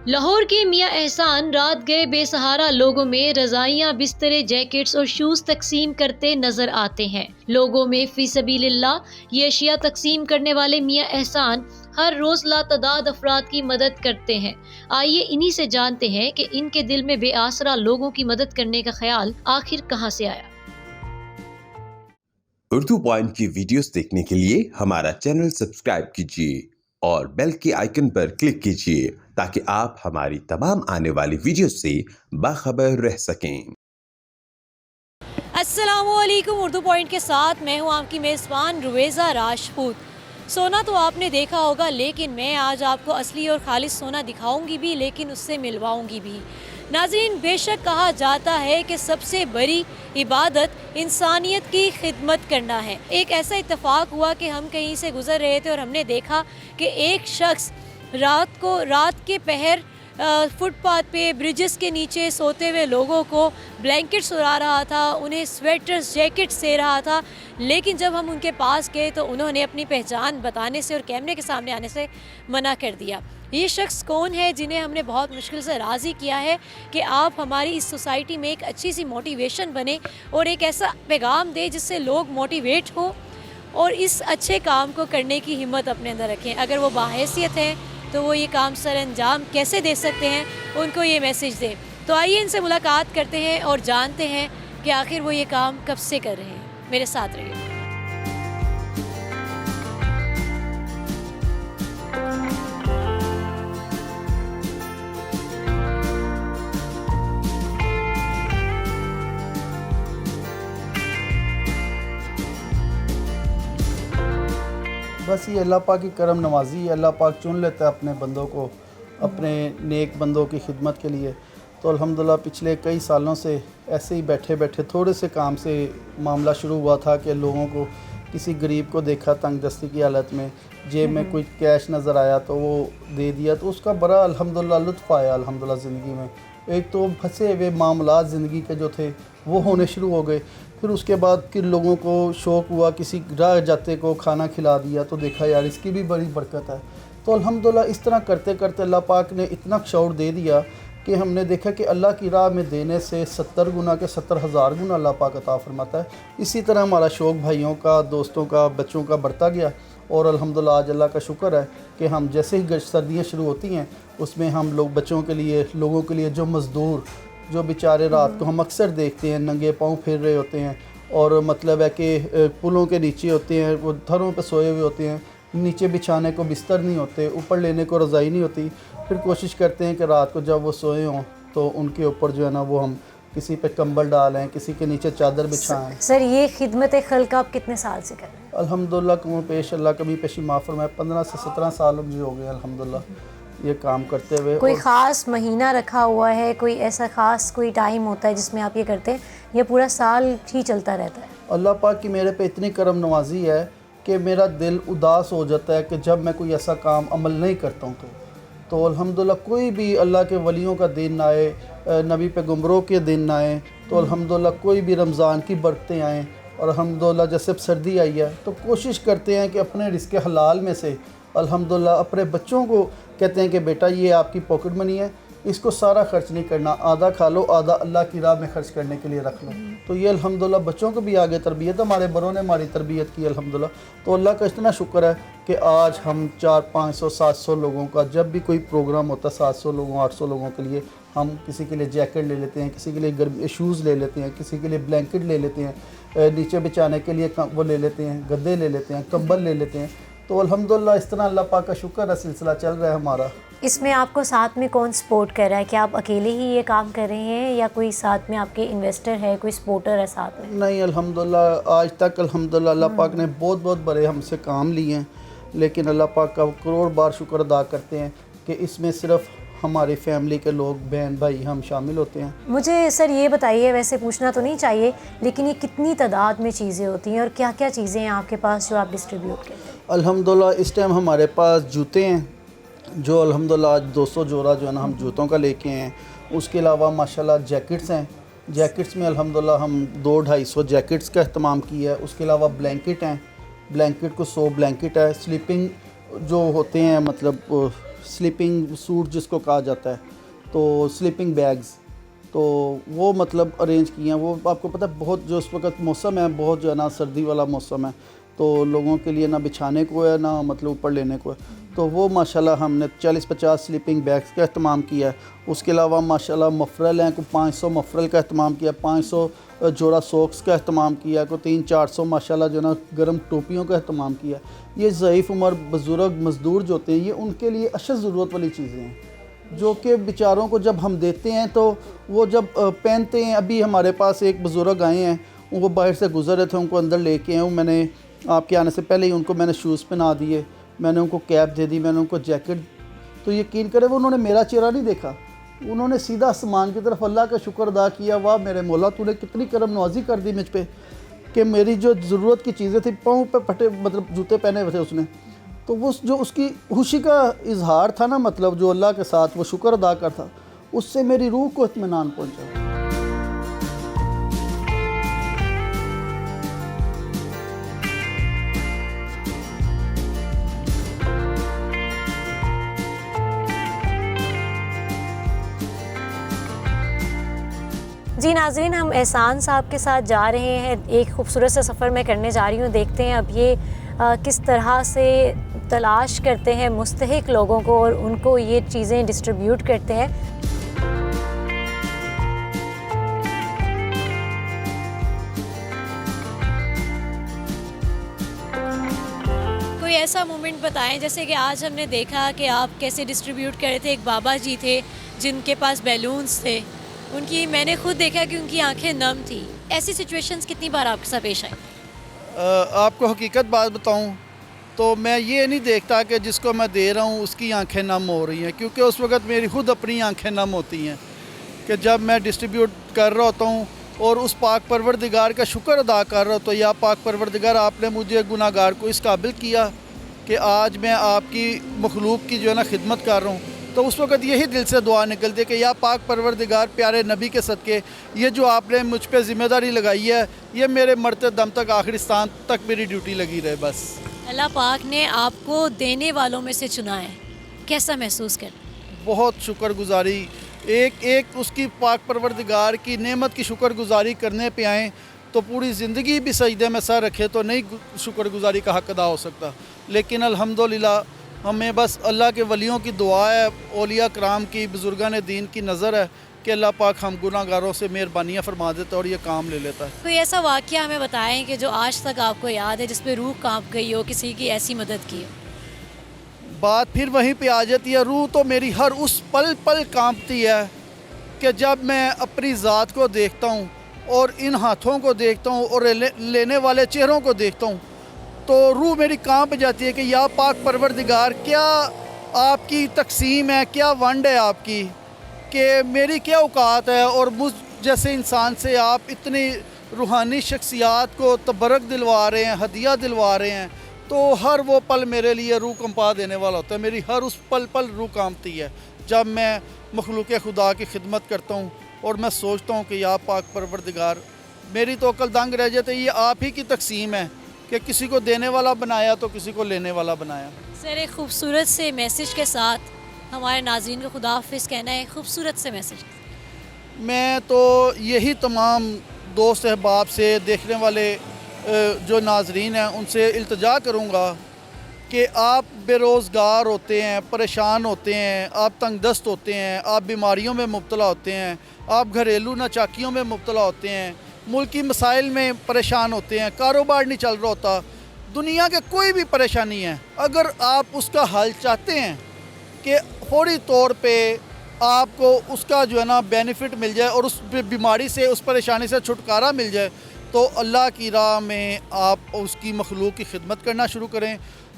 लाहौर के मियां एहसान रात गए बेसहारा लोगों में रजाइयां, बिस्तरे, जैकेट्स और शूज तकसीम करते नजर आते हैं। लोगों में फी सबीलिल्लाह ये अशिया तकसीम करने वाले मियां एहसान हर रोज लातादाद अफराद की मदद करते हैं। आइए इन्हीं से जानते हैं कि इनके दिल में बेआसरा लोगों की मदद करने का ख्याल आखिर कहां से आया। उर्दू पॉइंट की वीडियोस देखने के लिए हमारा चैनल सब्सक्राइब कीजिए और बेल के आइकन पर क्लिक कीजिए ताकि आप हमारी तमाम आने वाली वीडियोस से बाखबर रह सकें। अस्सलामुअलैकुम। उर्दू पॉइंट के साथ मैं हूं आपकी मेज़बान रुवेज़ा राजपूत। सोना तो आपने देखा होगा, लेकिन मैं आज आपको असली और खालिस सोना दिखाऊंगी भी, लेकिन उससे मिलवाऊंगी भी। नाज़रीन, बेशक कहा जाता है कि सबसे बड़ी इबादत इंसानियत की खिदमत करना है। एक ऐसा इत्तेफाक हुआ कि हम कहीं से गुजर रहे थे और हमने देखा कि एक शख्स रात के पहर फुटपाथ पे ब्रिजेस के नीचे सोते हुए लोगों को ब्लैंकेट्स उड़ा रहा था, उन्हें स्वेटर्स, जैकेट्स दे रहा था। लेकिन जब हम उनके पास गए तो उन्होंने अपनी पहचान बताने से और कैमरे के सामने आने से मना कर दिया। ये शख्स कौन है जिन्हें हमने बहुत मुश्किल से राज़ी किया है कि आप हमारी इस सोसाइटी में एक अच्छी सी मोटिवेशन बने और एक ऐसा पैगाम दे जिससे लोग मोटिवेट हो और इस अच्छे काम को करने की हिम्मत अपने अंदर रखें। अगर वो बाहैसियत हैं तो वो ये काम सर अंजाम कैसे दे सकते हैं, उनको ये मैसेज दें। तो आइए इनसे मुलाकात करते हैं और जानते हैं कि आखिर वो ये काम कब से कर रहे हैं। मेरे साथ रहिए। बस ये अल्लाह पाक की करम नवाजी है। अल्लाह पाक चुन लेता है अपने बंदों को, अपने नेक बंदों की खिदमत के लिए। तो अल्हम्दुलिल्लाह पिछले कई सालों से ऐसे ही बैठे बैठे थोड़े से काम से मामला शुरू हुआ था कि लोगों को, किसी गरीब को देखा तंगदस्ती की हालत में, जेब में कोई कैश नज़र आया तो वो दे दिया। तो उसका बड़ा अल्हम्दुलिल्लाह लुत्फ़ आया अल्हम्दुलिल्लाह ज़िंदगी में। एक तो फंसे हुए मामलात ज़िंदगी के जो थे वो होने शुरू हो गए। फिर उसके बाद कि लोगों को शौक़ हुआ, किसी राह जाते को खाना खिला दिया तो देखा यार इसकी भी बड़ी बरकत है। तो अल्हम्दुलिल्लाह इस तरह करते करते अल्लाह पाक ने इतना शऊर दे दिया कि हमने देखा कि अल्लाह की राह में देने से 70 गुना के 70,000 गुना अल्लाह पाक अता फरमाता है। इसी तरह हमारा शौक़ भाइयों का, दोस्तों का, बच्चों का बढ़ता गया और अल्हम्दुलिल्लाह आज अल्लाह का शुक्र है कि हम जैसे ही सर्दियाँ शुरू होती हैं उसमें हम लोग बच्चों के लिए, लोगों के लिए, जो मज़दूर, जो बेचारे रात को हम अक्सर देखते हैं नंगे पाँव फिर रहे होते हैं और मतलब है कि पुलों के नीचे होते हैं, वो धरों पे सोए हुए होते हैं, नीचे बिछाने को बिस्तर नहीं होते, ऊपर लेने को रज़ाई नहीं होती। फिर कोशिश करते हैं कि रात को जब वो सोए हों तो उनके ऊपर जो है ना वो हम किसी पे कंबल डालें, किसी के नीचे चादर बिछाएं। सर, ये खिदमत खल्क आप कितने साल से कर रहे हैं? अल्हम्दुलिल्लाह कम पेश अल्लाह कभी पेशी माफ़ फरमाए 15 से 17 साल मुझे हो गए अल्हम्दुलिल्लाह ये काम करते हुए। कोई ख़ास महीना रखा हुआ है, कोई ऐसा ख़ास कोई टाइम होता है जिसमें आप ये करते हैं, या पूरा साल ही चलता रहता है? अल्लाह पाक की मेरे पे इतनी करम नवाजी है कि मेरा दिल उदास हो जाता है कि जब मैं कोई ऐसा काम अमल नहीं करता हूँ तो अल्हम्दुलिल्लाह कोई भी अल्लाह के वलियों का दिन आए, नबी पे गुमरों के दिन आए, तो अल्हम्दुलिल्लाह कोई भी रमज़ान की बरकतें आएँ और अल्हम्दुलिल्लाह जैसे सर्दी आई है तो कोशिश करते हैं कि अपने रिज़्क़ हलाल में से अल्हम्दुलिल्लाह अपने बच्चों को कहते हैं कि बेटा ये आपकी पॉकेट मनी है, इसको सारा खर्च नहीं करना, आधा खा लो, आधा अल्लाह की राह में खर्च करने के लिए रख लो। तो ये अल्हम्दुलिल्लाह बच्चों को भी आगे तरबियत, हमारे बड़ों ने हमारी तरबियत की अल्हम्दुलिल्लाह। तो अल्लाह का इतना शुक्र है कि आज हम 400, 500, 700 लोगों का जब भी कोई प्रोग्राम होता है 700 लोगों, 800 लोगों के लिए हम किसी के लिए जैकेट ले लेते हैं, किसी के लिए गर्म शूज़ ले लेते हैं, किसी के लिए ब्लैंकेट ले लेते हैं, नीचे बिछाने के लिए वो ले लेते हैं, गद्दे ले लेते हैं, कंबल ले लेते हैं। तो अल्हम्दुलिल्लाह इस तरह अल्लाह पाक का शुक्र है, सिलसिला चल रहा है हमारा। इसमें आपको साथ में कौन सपोर्ट कर रहा है? क्या आप अकेले ही ये काम कर रहे हैं या कोई साथ में आपके इन्वेस्टर है, कोई सपोर्टर है साथ में? नहीं, अल्हम्दुलिल्लाह आज तक अल्हम्दुलिल्लाह अल्लाह पाक ने बहुत बहुत बड़े हमसे काम लिए हैं, लेकिन अल्लाह पाक का करोड़ बार शुक्र अदा करते हैं कि इसमें सिर्फ़ हमारी फैमिली के लोग, बहन भाई, हम शामिल होते हैं। मुझे सर ये बताइए, वैसे पूछना तो नहीं चाहिए, लेकिन ये कितनी तादाद में चीज़ें होती हैं और क्या क्या चीज़ें हैं आपके पास जो आप डिस्ट्रीब्यूट करते हैं? अल्हम्दुलिल्लाह इस टाइम हमारे पास जूते हैं जो अल्हम्दुलिल्लाह आज 200 जोड़ा जो है ना हम जूतों का लेके हैं। उसके अलावा माशाल्लाह जैकेट्स हैं, जैकेट्स में अल्हम्दुलिल्लाह हम 200-250 जैकेट्स का इस्तेमाल किया है। उसके अलावा ब्लैंकेट हैं, ब्लैंकेट को 100 ब्लैंकेट है। स्लीपिंग जो होते हैं मतलब स्लीपिंग सूट जिसको कहा जाता है, तो स्लीपिंग बैग्स, तो वो मतलब अरेंज किए हैं। वो आपको पता है बहुत जो इस वक्त मौसम है, बहुत जो है ना सर्दी वाला मौसम है, तो लोगों के लिए ना बिछाने को है ना मतलब ऊपर लेने को है, तो वो माशाल्लाह हमने 40-50 स्लीपिंग बैग्स का अहतमाम किया है। उसके अलावा माशाल्लाह मफरल हैं, को 500 मफरल का अहतमाम किया, 500 जोड़ा सॉक्स का अहतमाम किया, को 300-400 माशाल्लाह जो ना गर्म टोपियों का अहतमाम किया। ये ज़ईफ़ उम्र बुज़ुर्ग मज़दूर जो होते हैं, ये उनके लिए अशद ज़रूरत वाली चीज़ें हैं, जो कि बेचारों को जब हम देते हैं तो वो जब पहनते हैं। अभी हमारे पास एक बुज़ुर्ग आए हैं, वो बाहर से गुज़र रहे थे, उनको अंदर लेके आए हूँ मैंने, आपके आने से पहले ही उनको मैंने शूज़ पहना दिए, मैंने उनको कैप दे दी, मैंने उनको जैकेट, तो यकीन करें वो उन्होंने मेरा चेहरा नहीं देखा, उन्होंने सीधा आसमान की तरफ अल्लाह का शुक्र अदा किया, वाह मेरे मौला तूने कितनी करम नवाजी कर दी मुझ पे, कि मेरी जो ज़रूरत की चीज़ें थी, पाँव पे फटे मतलब जूते पहने हुए थे उसने, तो वो जो उसकी खुशी का इजहार था ना, मतलब जो अल्लाह के साथ वो शुक्र अदा कर था, उससे मेरी रूह को इत्मीनान पहुँचा। जी नाज़रीन, हम एहसान साहब के साथ जा रहे हैं, एक खूबसूरत सा सफ़र मैं करने जा रही हूँ। देखते हैं अब ये किस तरह से तलाश करते हैं मुस्तहिक लोगों को और उनको ये चीज़ें डिस्ट्रीब्यूट करते हैं। कोई ऐसा मोमेंट बताएं जैसे कि आज हमने देखा कि आप कैसे डिस्ट्रीब्यूट कर रहे थे। एक बाबा जी थे जिनके पास बैलून्स थे, उनकी मैंने खुद देखा कि उनकी आंखें नम थी। ऐसी सिचुएशंस कितनी बार आपके साथ पेश आई? आपको हकीकत बात बताऊं तो मैं ये नहीं देखता कि जिसको मैं दे रहा हूं उसकी आंखें नम हो रही हैं, क्योंकि उस वक़्त मेरी खुद अपनी आंखें नम होती हैं कि जब मैं डिस्ट्रीब्यूट कर रहा होता हूं और उस पाक परवरदिगार का शुक्र अदा कर रहा हूं, तो या पाक परवरदिगार आपने मुझे गुनाहगार को इस काबिल किया कि आज मैं आपकी मखलूक की जो है ना खिदमत कर रहा हूँ, तो उस वक़्त यही दिल से दुआ निकलती है कि या पाक परवरदिगार प्यारे नबी के सदक़े ये जो आपने मुझ पे ज़िम्मेदारी लगाई है, ये मेरे मरते दम तक आखिरिस्तान तक मेरी ड्यूटी लगी रहे बस। अल्लाह पाक ने आपको देने वालों में से चुना है, कैसा महसूस कर? बहुत शुक्रगुजारी, एक एक उसकी पाक परवरदिगार की नेमत की शुक्रगुजारी करने पे आएँ तो पूरी ज़िंदगी भी सजदे में सर रखे तो नहीं शुक्रगुजारी का हक़ अदा हो सकता। लेकिन अल्हम्दुलिल्लाह हमें बस अल्लाह के वलियों की दुआ है, औलिया कराम की, बुजुर्गान दीन की नज़र है कि अल्लाह पाक हम गुनाहगारों से मेहरबानियाँ फरमा देता है और ये काम ले लेता है। कोई ऐसा वाक़या हमें बताएं कि जो आज तक आपको याद है, जिस पे रूह कांप गई हो, किसी की ऐसी मदद की हो? बात फिर वहीं पे आ जाती है, रूह तो मेरी हर उस पल पल कांपती है कि जब मैं अपनी ज़ात को देखता हूँ और इन हाथों को देखता हूँ और लेने वाले चेहरों को देखता हूँ, तो रूह मेरी कांप जाती है कि या पाक परवरदिगार, क्या आपकी तकसीम है, क्या वंड है आपकी, कि मेरी क्या औकात है और मुझ जैसे इंसान से आप इतनी रूहानी शख्सियात को तबरक दिलवा रहे हैं, हदिया दिलवा रहे हैं, तो हर वो पल मेरे लिए रूह कंपा देने वाला होता है। मेरी हर उस पल पल रूह कांपती है जब मैं मखलूक खुदा की खिदमत करता हूँ और मैं सोचता हूँ कि या पाक परवरदिगार, मेरी तो अकल दंग रह जाती है, ये आप ही की तकसीम है कि किसी को देने वाला बनाया तो किसी को लेने वाला बनाया। सर, एक खूबसूरत से मैसेज के साथ हमारे नाज़रीन को खुदा हाफिज़ कहना है, खूबसूरत से मैसेज। मैं तो यही तमाम दोस्त अहबाब से, देखने वाले जो नाजरीन हैं, उनसे इल्तिजा करूँगा कि आप बेरोज़गार होते हैं, परेशान होते हैं, आप तंगदस्त होते हैं, आप बीमारियों में मुब्तला होते हैं, आप घरेलू नाचाकियों में मुब्तला होते हैं, मुल्की मसाइल में परेशान होते हैं, कारोबार नहीं चल रहा होता, दुनिया के कोई भी परेशानी है, अगर आप उसका हल चाहते हैं कि फौरी तौर पे आपको उसका जो है ना बेनिफिट मिल जाए और उस बीमारी से, उस परेशानी से छुटकारा मिल जाए, तो अल्लाह की राह में आप उसकी मखलूक की खिदमत करना शुरू करें,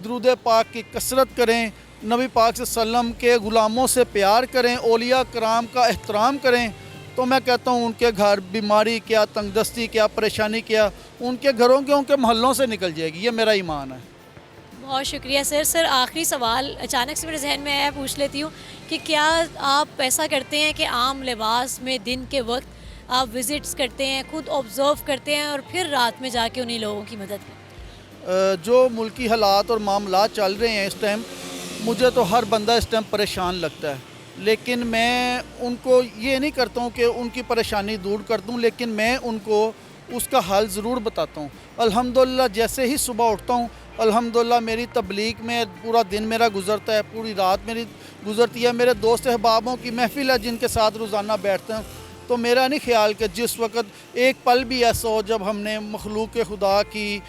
दुरूद पाक की कसरत करें, नबी पाक सल्लल्लाहु अलैहि वसल्लम के ग़ुलामों से प्यार करें, औलिया कराम का एहतराम करें, तो मैं कहता हूँ उनके घर बीमारी क्या, तंगदस्ती क्या, परेशानी क्या, उनके घरों के, उनके मोहल्लों से निकल जाएगी। ये मेरा ईमान है। बहुत शुक्रिया सर। सर, आखिरी सवाल अचानक से मेरे जहन में आया, पूछ लेती हूँ कि क्या आप ऐसा करते हैं कि आम लिबास में दिन के वक्त आप विज़िट्स करते हैं, खुद ऑब्ज़र्व करते हैं और फिर रात में जाके उन्हीं लोगों की मदद करते हैं? जो मुल्की हालात और मामलात चल रहे हैं इस टाइम, मुझे तो हर बंदा इस टाइम परेशान लगता है, लेकिन मैं उनको ये नहीं करता हूँ कि उनकी परेशानी दूर कर दूँ, लेकिन मैं उनको उसका हल ज़रूर बताता हूँ। अल्हम्दुलिल्लाह जैसे ही सुबह उठता हूँ, अल्हम्दुलिल्लाह मेरी तबलीग में पूरा दिन मेरा गुज़रता है, पूरी रात मेरी गुज़रती है। मेरे दोस्त अहबाबों की महफ़िल है जिनके साथ रोज़ाना बैठते हैं, तो मेरा नहीं ख्याल कि जिस वक़्त एक पल भी ऐसा हो जब हमने मखलूक खुदा की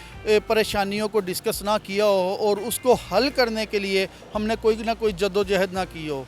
परेशानियों को डिस्कस ना किया हो और उसको हल करने के लिए हमने कोई ना कोई जद्दोजहद ना की हो।